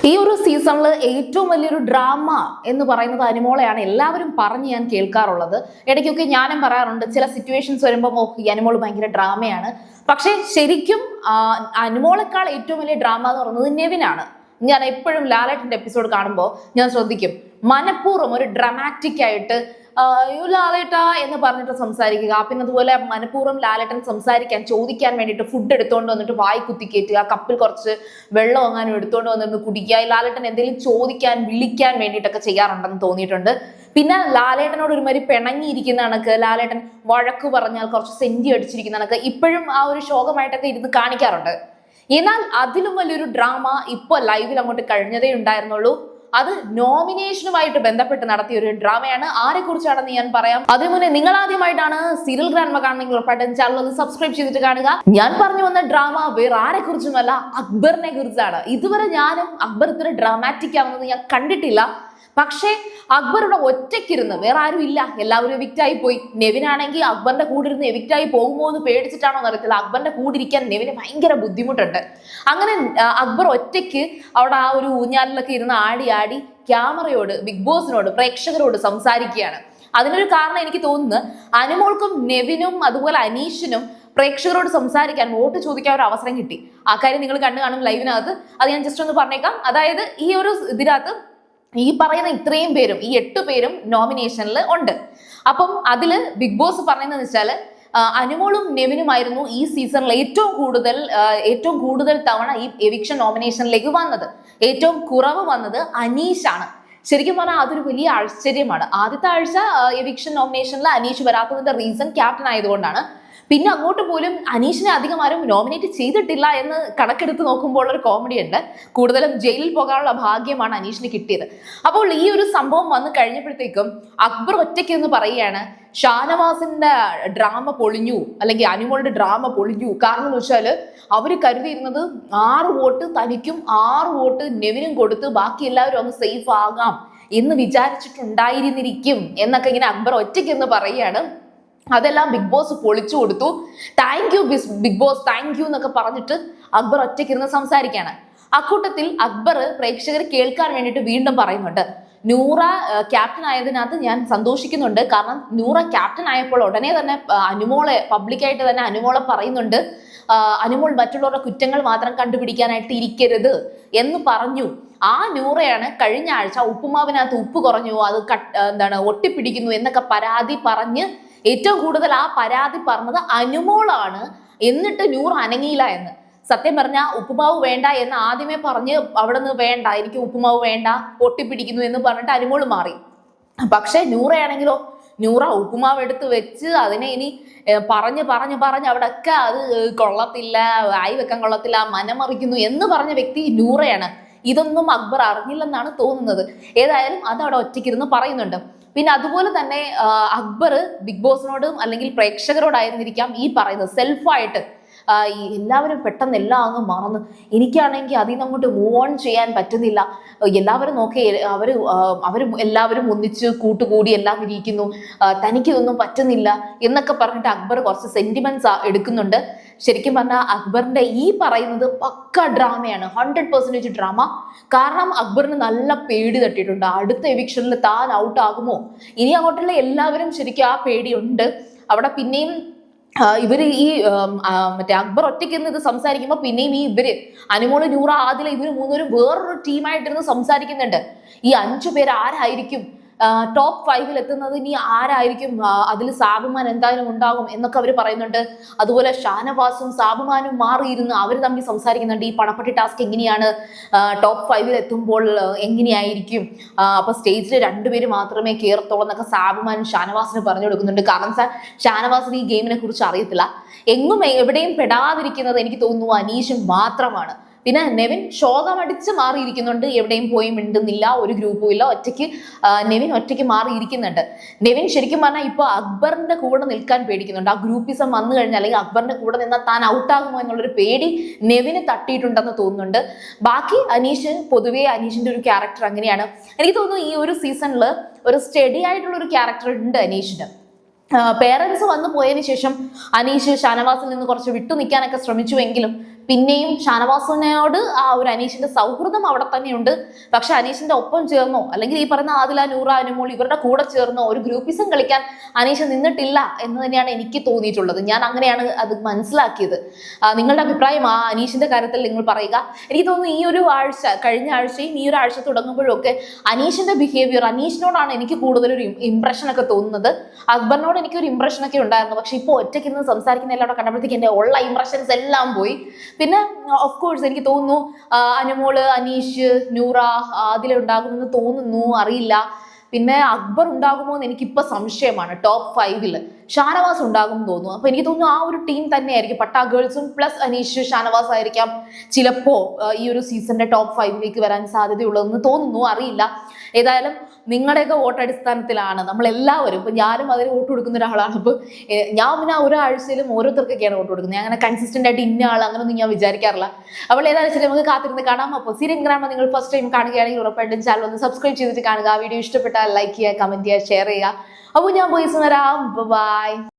ഈ ഒരു സീസണിൽ ഏറ്റവും വലിയൊരു ഡ്രാമ എന്ന് പറയുന്നത് അനുമോളെയാണ് എല്ലാവരും പറഞ്ഞ് ഞാൻ കേൾക്കാറുള്ളത്. ഇടയ്ക്കൊക്കെ ഞാനും പറയാറുണ്ട്, ചില സിറ്റുവേഷൻസ് വരുമ്പോൾ ഈ അനുമോൾ ഭയങ്കര ഡ്രാമയാണ്. പക്ഷെ ശരിക്കും അനുമോളെക്കാൾ ഏറ്റവും വലിയ ഡ്രാമ എന്ന് പറയുന്നത് നെവിനാണ്. ഞാൻ എപ്പോഴും ലാലേട്ടന്റെ എപ്പിസോഡ് കാണുമ്പോൾ ഞാൻ ശ്രദ്ധിക്കും, മനഃപൂർവ്വം ഒരു ഡ്രാമാറ്റിക് ആയിട്ട് ലാലേട്ട എന്ന് പറഞ്ഞിട്ട് സംസാരിക്കുക. പിന്നെ അതുപോലെ മനഃപൂർവ്വം ലാലേട്ടൻ സംസാരിക്കാൻ ചോദിക്കാൻ വേണ്ടിയിട്ട് ഫുഡ് എടുത്തോണ്ട് വന്നിട്ട് വായി കുത്തിക്കയറ്റുക, കപ്പിൽ കുറച്ച് വെള്ളം എങ്ങാനും എടുത്തോണ്ട് വന്നിട്ട് കുടിക്കുക. ലാലേട്ടൻ എന്തെങ്കിലും ചോദിക്കാൻ വിളിക്കാൻ വേണ്ടിയിട്ടൊക്കെ ചെയ്യാറുണ്ടെന്ന് തോന്നിയിട്ടുണ്ട്. പിന്നെ ലാലേട്ടനോട് ഒരുമാതിരി പിണങ്ങിയിരിക്കുന്ന കണക്ക്, ലാലേട്ടൻ വഴക്ക് പറഞ്ഞാൽ കുറച്ച് സെന്റി അടിച്ചിരിക്കുന്ന കണക്ക് ഇപ്പോഴും ആ ഒരു ശോകമായിട്ടൊക്കെ ഇരുന്ന് കാണിക്കാറുണ്ട്. എന്നാൽ അതിലും വലിയൊരു ഡ്രാമ ഇപ്പൊ ലൈവിൽ അങ്ങോട്ട് കഴിഞ്ഞതേ ഉണ്ടായിരുന്നുള്ളൂ. അത് നോമിനേഷനുമായിട്ട് ബന്ധപ്പെട്ട് നടത്തിയ ഒരു ഡ്രാമയാണ്. ആരെ കുറിച്ചാണെന്ന് ഞാൻ പറയാം. അതിനു മുന്നേ നിങ്ങൾ ആദ്യമായിട്ടാണ് സീരിയൽ ഗ്രാൻഡ്മ കാണുന്നെങ്കിൽ ഉറപ്പായിട്ടും ചാനൽ ഒന്ന് സബ്സ്ക്രൈബ് ചെയ്തിട്ട് കാണുക. ഞാൻ പറഞ്ഞു വന്ന ഡ്രാമ വേറെ ആരെ കുറിച്ചുമല്ല, അക്ബറിനെ കുറിച്ചാണ്. ഇതുവരെ ഞാനും അക്ബർ ഇത്ര ഡ്രാമാറ്റിക് ആവുന്നത് ഞാൻ കണ്ടിട്ടില്ല. പക്ഷേ അക്ബറുടെ ഒറ്റയ്ക്കിരുന്ന്, വേറെ ആരും ഇല്ല, എല്ലാവരും എവിക്റ്റായി പോയി. നെവിനാണെങ്കിൽ അക്ബറിന്റെ കൂടെ ഇരുന്ന് എവിക്റ്റായി പോകുമോ എന്ന് പേടിച്ചിട്ടാണോ എന്നറിയത്തില്ല, അക്ബറിന്റെ കൂടെ ഇരിക്കാൻ നെവിന് ഭയങ്കര ബുദ്ധിമുട്ടുണ്ട്. അങ്ങനെ അക്ബർ ഒറ്റയ്ക്ക് അവിടെ ആ ഒരു ഊഞ്ഞാലിലൊക്കെ ഇരുന്ന് ആടി ആടി ക്യാമറയോട്, ബിഗ് ബോസിനോട്, പ്രേക്ഷകരോട് സംസാരിക്കുകയാണ്. അതിനൊരു കാരണം എനിക്ക് തോന്നുന്നു, അനുമോൾക്കും നെവിനും അതുപോലെ അനീഷിനും പ്രേക്ഷകരോട് സംസാരിക്കാൻ, വോട്ട് ചോദിക്കാൻ ഒരു അവസരം കിട്ടി. ആ കാര്യം നിങ്ങൾ കണ്ടു കാണും ലൈവിനകത്ത്. അത് ഞാൻ ജസ്റ്റ് ഒന്ന് പറഞ്ഞേക്കാം. അതായത് ഈ ഒരു ഇതിനകത്ത് ഈ പറയുന്ന ഇത്രയും പേരും, ഈ 8 പേരും നോമിനേഷനിൽ ഉണ്ട്. അപ്പം അതില് ബിഗ് ബോസ് പറയുന്നത് വെച്ചാൽ അനുമോളും നെവിനുമായിരുന്നു ഈ സീസണിൽ ഏറ്റവും കൂടുതൽ തവണ ഈ എവിക്ഷൻ നോമിനേഷനിലേക്ക് വന്നത്. ഏറ്റവും കുറവ് വന്നത് അനീഷാണ്. ശരിക്കും പറഞ്ഞാൽ അതൊരു വലിയ ആശ്ചര്യമാണ്. ആദ്യത്തെ ആഴ്ച എവിക്ഷൻ നോമിനേഷനിൽ അനീഷ് വരാത്തതിന്റെ റീസൺ ക്യാപ്റ്റൻ ആയതുകൊണ്ടാണ്. പിന്നെ അങ്ങോട്ട് പോലും അനീഷിനെ അധികം ആരും നോമിനേറ്റ് ചെയ്തിട്ടില്ല എന്ന് കണക്കെടുത്ത് നോക്കുമ്പോൾ ഒരു കോമഡി ഉണ്ട്. കൂടുതലും ജയിലിൽ പോകാനുള്ള ഭാഗ്യമാണ് അനീഷിന് കിട്ടിയത്. അപ്പോൾ ഈ ഒരു സംഭവം വന്നു കഴിഞ്ഞപ്പോഴത്തേക്കും അക്ബർ ഒറ്റയ്ക്ക് എന്ന് പറയുകയാണ്, ഷാനവാസിന്റെ ഡ്രാമ പൊളിഞ്ഞു, അല്ലെങ്കിൽ അനുമോളുടെ ഡ്രാമ പൊളിഞ്ഞു. കാരണം എന്ന് വെച്ചാൽ അവര് കരുതിയിരുന്നത് 6 വോട്ട് തനിക്കും 6 വോട്ട് നെവിനും കൊടുത്ത് ബാക്കി എല്ലാവരും അങ്ങ് സേഫ് ആകാം എന്ന് വിചാരിച്ചിട്ടുണ്ടായിരുന്നിരിക്കും എന്നൊക്കെ ഇങ്ങനെ അക്ബർ ഒറ്റയ്ക്ക് എന്ന് പറയുകയാണ്. അതെല്ലാം ബിഗ് ബോസ് പൊളിച്ചു കൊടുത്തു. Thank you Bigg Boss, thank you എന്നൊക്കെ പറഞ്ഞിട്ട് അക്ബർ ഒറ്റയ്ക്കിരുന്ന് സംസാരിക്കുകയാണ്. അക്കൂട്ടത്തിൽ അക്ബർ പ്രേക്ഷകർ കേൾക്കാൻ വേണ്ടിയിട്ട് വീണ്ടും പറയുന്നുണ്ട്, നൂറ ക്യാപ്റ്റൻ ആയതിനകത്ത് ഞാൻ സന്തോഷിക്കുന്നുണ്ട്. കാരണം നൂറ ക്യാപ്റ്റൻ ആയപ്പോൾ ഉടനെ തന്നെ അനുമോളെ പബ്ലിക്കായിട്ട് തന്നെ അനുമോളെ പറയുന്നുണ്ട്, അനുമോൾ മറ്റുള്ളവരുടെ കുറ്റങ്ങൾ മാത്രം കണ്ടുപിടിക്കാനായിട്ട് ഇരിക്കരുത് എന്ന് പറഞ്ഞു. ആ നൂറയാണ് കഴിഞ്ഞ ആഴ്ച ഉപ്പുമാവിനകത്ത് ഉപ്പ് കുറഞ്ഞു, അത് ഒട്ടിപ്പിടിക്കുന്നു എന്നൊക്കെ പരാതി പറഞ്ഞ് ഏറ്റവും കൂടുതൽ ആ പരാതി പറഞ്ഞത് അനുമോളാണ്. എന്നിട്ട് നൂർ അനങ്ങിയില്ല എന്ന്. സത്യം പറഞ്ഞാൽ ഉപ്പുമാവ് വേണ്ട എന്ന് ആദ്യമേ പറഞ്ഞ് അവിടെ നിന്ന് വേണ്ട, എനിക്ക് ഉപ്പുമാവ് വേണ്ട, ഒട്ടിപ്പിടിക്കുന്നു എന്ന് പറഞ്ഞിട്ട് അനുമോള് മാറി. പക്ഷെ നൂറയാണെങ്കിലോ, നൂറ ഉപ്പുമാവ് എടുത്ത് വെച്ച് അതിനെ ഇനി പറഞ്ഞ് അവിടെയൊക്കെ അത് കൊള്ളത്തില്ല, ആയി വെക്കാൻ കൊള്ളത്തില്ല, മനമറിക്കുന്നു എന്ന് പറഞ്ഞ വ്യക്തി നൂറയാണ്. ഇതൊന്നും അക്ബർ അറിഞ്ഞില്ലെന്നാണ് തോന്നുന്നത്. ഏതായാലും അത് അവിടെ ഒറ്റയ്ക്കിരുന്ന് പറയുന്നുണ്ട്. പിന്നെ അതുപോലെ തന്നെ അക്ബർ ബിഗ് ബോസിനോടും അല്ലെങ്കിൽ പ്രേക്ഷകരോടായിരുന്നിരിക്കാം ഈ പറയുന്നത്, സെൽഫായിട്ട് എല്ലാവരും പെട്ടെന്ന് എല്ലാം അങ്ങ് മറന്ന്, എനിക്കാണെങ്കിൽ അതിൽ നിന്ന് അങ്ങോട്ട് മൂവ് ഓൺ ചെയ്യാൻ പറ്റുന്നില്ല, എല്ലാവരും നോക്കി അവർ എല്ലാവരും ഒന്നിച്ച് കൂട്ടുകൂടി എല്ലാം ഇരിക്കുന്നു, തനിക്കിതൊന്നും പറ്റുന്നില്ല എന്നൊക്കെ പറഞ്ഞിട്ട് അക്ബർ കുറച്ച് സെന്റിമെന്റ്സ് എടുക്കുന്നുണ്ട്. ശരിക്കും പറഞ്ഞാൽ അക്ബറിന്റെ ഈ പറയുന്നത് പക്ക ഡ്രാമയാണ്, 100% ഡ്രാമ. കാരണം അക്ബറിന് നല്ല പേടി തട്ടിയിട്ടുണ്ട്. അടുത്ത എവിക്ഷനിൽ താൻ ഔട്ട് ആകുമോ, ഇനി അങ്ങോട്ടുള്ള എല്ലാവരും ശരിക്കും ആ പേടിയുണ്ട് അവിടെ. പിന്നെയും ഇവര് ഈ മറ്റേ അക്ബർ ഒറ്റയ്ക്ക് ഇത് സംസാരിക്കുമ്പോൾ പിന്നെയും ഇവര് അനുമോള്, നൂറ, ആദില, ഇവര് മൂന്നുപേരും വേറൊരു ടീമായിട്ടിരുന്ന് സംസാരിക്കുന്നുണ്ട്. ഈ 5 പേര് ആരായിരിക്കും ടോപ്പ് 5-ൽ എത്തുന്നത്, ഇനി ആരായിരിക്കും, അതിൽ സാബുമാൻ എന്തായാലും ഉണ്ടാകും എന്നൊക്കെ അവർ പറയുന്നുണ്ട്. അതുപോലെ ഷാനവാസും സാബുമാനും മാറിയിരുന്ന് അവർ തമ്മിൽ സംസാരിക്കുന്നുണ്ട്. ഈ പണപ്പെട്ടി ടാസ്ക് എങ്ങനെയാണ്, ടോപ്പ് 5-ൽ എത്തുമ്പോൾ എങ്ങനെയായിരിക്കും, അപ്പൊ സ്റ്റേജിൽ 2 പേര് മാത്രമേ കയറത്തുള്ളൂ എന്നൊക്കെ സാബുമാൻ ഷാനവാസിന് പറഞ്ഞു കൊടുക്കുന്നുണ്ട്. കാരണം ഷാനവാസിന് ഈ ഗെയിമിനെ കുറിച്ച് അറിയത്തില്ല. എങ്ങും എവിടെയും പെടാതിരിക്കുന്നത് എനിക്ക് തോന്നുന്നു അനീഷും മാത്രമാണ്. പിന്നെ നെവിൻ ശോകമടിച്ച് മാറിയിരിക്കുന്നുണ്ട്, എവിടെയും പോയി മിണ്ടുന്നില്ല, ഒരു ഗ്രൂപ്പും ഇല്ല, ഒറ്റയ്ക്ക് നെവിൻ ഒറ്റയ്ക്ക് മാറിയിരിക്കുന്നുണ്ട്. നെവിൻ ശരിക്കും പറഞ്ഞാൽ ഇപ്പൊ അക്ബറിന്റെ കൂടെ നിൽക്കാൻ പേടിക്കുന്നുണ്ട്. ആ ഗ്രൂപ്പിസം വന്നു കഴിഞ്ഞാൽ, അല്ലെങ്കിൽ അക്ബറിന്റെ കൂടെ നിന്നാൽ താൻ ഔട്ടാകുമോ എന്നുള്ളൊരു പേടി നെവിന് തട്ടിയിട്ടുണ്ടെന്ന് തോന്നുന്നുണ്ട്. ബാക്കി അനീഷ്, പൊതുവേ അനീഷിന്റെ ഒരു ക്യാരക്ടർ അങ്ങനെയാണ്. എനിക്ക് തോന്നുന്നു ഈ ഒരു സീസണിൽ ഒരു സ്റ്റഡി ആയിട്ടുള്ള ഒരു ക്യാരക്ടർ ഉണ്ട് അനീഷിന്. പേരൻസ് വന്നു പോയതിനു ശേഷം അനീഷ് ഷാനവാസിൽ നിന്ന് കുറച്ച് വിട്ടു നിൽക്കാനൊക്കെ ശ്രമിച്ചുവെങ്കിലും പിന്നെയും ഷാനവാസിനോട് ആ ഒരു അനീഷിന്റെ സൗഹൃദം അവിടെ തന്നെയുണ്ട്. പക്ഷെ അനീഷിന്റെ ഒപ്പം ചേർന്നോ, അല്ലെങ്കിൽ ഈ പറയുന്ന ആദില, നൂറ, അനുമോൾ ഇവരുടെ കൂടെ ചേർന്നോ ഒരു ഗ്രൂപ്പിസം കളിക്കാൻ അനീഷ് നിന്നിട്ടില്ല എന്ന് തന്നെയാണ് എനിക്ക് തോന്നിയിട്ടുള്ളത്. ഞാൻ അങ്ങനെയാണ് അത് മനസ്സിലാക്കിയത്. നിങ്ങളുടെ അഭിപ്രായം ആ അനീഷിന്റെ കാര്യത്തിൽ നിങ്ങൾ പറയുക. എനിക്ക് തോന്നുന്നു ഈ ഒരു ആഴ്ച, കഴിഞ്ഞ ആഴ്ചയും ഈ ഒരു ആഴ്ച തുടങ്ങുമ്പോഴും ഒക്കെ അനീഷിന്റെ ബിഹേവിയർ, അനീഷിനോടാണ് എനിക്ക് കൂടുതലൊരു ഇംപ്രഷൻ ഒക്കെ തോന്നുന്നത്. അക്ബറിനോട് എനിക്കൊരു ഇംപ്രഷൻ ഒക്കെ ഉണ്ടായിരുന്നു. പക്ഷെ ഇപ്പോൾ ഒറ്റയ്ക്ക് ഇരുന്ന് സംസാരിക്കുന്ന എല്ലാവരും കണ്ടപ്പോഴത്തേക്ക് എൻ്റെ ഉള്ള ഇംപ്രഷൻസ് എല്ലാം പോയി. പിന്നെ ഓഫ് കോഴ്സ് എനിക്ക് തോന്നുന്നു അനുമോള്, അനീഷ്, നൂറ അതിലുണ്ടാകുമെന്ന് തോന്നുന്നു, അറിയില്ല. പിന്നെ അക്ബർ ഉണ്ടാകുമോ എന്ന് എനിക്കിപ്പോൾ സംശയമാണ്. ടോപ്പ് 5 ഷാനവാസ് ഉണ്ടാകും തോന്നുന്നു. അപ്പൊ എനിക്ക് തോന്നുന്നു ആ ഒരു ടീം തന്നെയായിരിക്കും. പട്ടാ ഗേൾസും പ്ലസ് അനീഷ്, ഷാനവാസ് ആയിരിക്കാം ചിലപ്പോ ഈ ഒരു സീസണിന്റെ ടോപ്പ് 5 വരാൻ സാധ്യതയുള്ളതെന്ന് തോന്നുന്നു, അറിയില്ല. ഏതായാലും നിങ്ങളുടെയൊക്കെ വോട്ടടിസ്ഥാനത്തിലാണ് നമ്മളെല്ലാവരും. ഇപ്പൊ ഞാനും അതിന് വോട്ട് കൊടുക്കുന്ന ഒരാളാണ്. അപ്പൊ ഞാൻ പിന്നെ ഒരാഴ്ചയിലും ഓരോരുത്തർക്കൊക്കെയാണ് വോട്ട് കൊടുക്കുന്നത്. ഞാൻ അങ്ങനെ കൺസിസ്റ്റന്റ് ആയിട്ട് ഇന്ന ആൾ അങ്ങനെയൊന്നും ഞാൻ വിചാരിക്കാറില്ല. അപ്പോൾ ഏതായാലും ശരി, നമുക്ക് കാത്തിരുന്ന് കാണാം. അപ്പോൾ സീരിയൽ ഗ്രാമ നിങ്ങൾ ഫസ്റ്റ് ടൈം കാണുകയാണെങ്കിൽ ഉറപ്പായിട്ടും ചാനൽ ഒന്ന് സബ്സ്ക്രൈബ് ചെയ്തിട്ട് കാണുക. വീഡിയോ ഇഷ്ടപ്പെട്ടാൽ ലൈക്ക് ചെയ്യുക, കമന്റ് ചെയ്യുക, ഷെയർ ചെയ്യുക. അപ്പോൾ ഞാൻ പോയി വരാം. ബൈ.